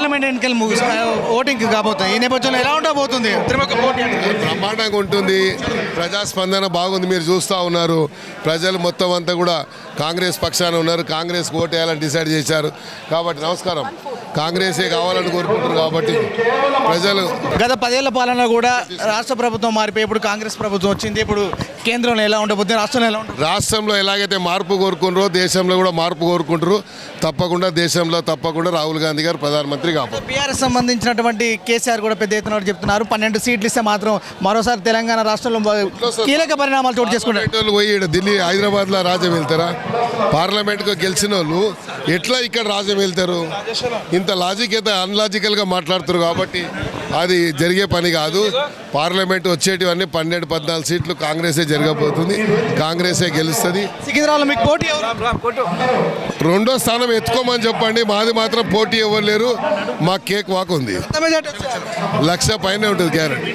Parliament ఎన్నికలు voting కాబోతాయి. ఈ నేపథ్యంలో ఎలా ఉండబోతుంది తిరుమల పోటీ? బ్రహ్మాండంగా ఉంటుంది. ప్రజాస్పందన బాగుంది, మీరు చూస్తూ ఉన్నారు. ప్రజలు మొత్తం అంతా కూడా కాంగ్రెస్ పక్షాన ఉన్నారు. కాంగ్రెస్ ఓటు వేయాలని డిసైడ్ చేశారు కాబట్టి నమస్కారం, కాంగ్రెసే కావాలని కోరుకుంటారు కాబట్టి ప్రజలు. గత 10 ఏళ్ల పాలన కూడా రాష్ట్ర ప్రభుత్వం మారిపోయి ఇప్పుడు కాంగ్రెస్ ప్రభుత్వం వచ్చింది. ఇప్పుడు కేంద్రంలో ఎలా ఉండబోతుంది, రాష్ట్రంలో ఎలా ఉంటుంది? రాష్ట్రంలో ఎలాగైతే మార్పు కోరుకుంటారో దేశంలో కూడా మార్పు కోరుకుంటారు. తప్పకుండా దేశంలో తప్పకుండా రాహుల్ గాంధీ గారు ప్రధానమంత్రి కావాలి. బీఆర్ఎస్ సంబంధించినటువంటి కేసీఆర్ కూడా పెద్ద ఎత్తున చెప్తున్నారు 12 సీట్లు ఇస్తే మాత్రం మరోసారి తెలంగాణ రాష్ట్రంలో కీలక పరిణామాలు చోటు చేసుకుంటారు. పోయి ఢిల్లీ హైదరాబాద్లో రాజ్యం వెళ్తారా? పార్లమెంట్కు గెలిచిన వాళ్ళు ఎట్లా ఇక్కడ రాజ్యం వెళ్తారు? ఇంత లాజిక్ అయితే అన్లాజికల్గా మాట్లాడుతారు కాబట్టి అది జరిగే పని కాదు. పార్లమెంట్ వచ్చేటివన్నీ 12-14 సీట్లు కాంగ్రెసే జరగబోతుంది. కాంగ్రెసే గెలుస్తుంది. సికింద్రాబాద్లో మీకు పోటీ రెండో స్థానం ఎత్తుకోమని చెప్పండి. మాది మాత్రం పోటీ ఇవ్వలేరు. మా కేక్ వాక్ ఉంది. 1,00,000 1,00,000 పైనే ఉంటుంది గ్యారెంటీ.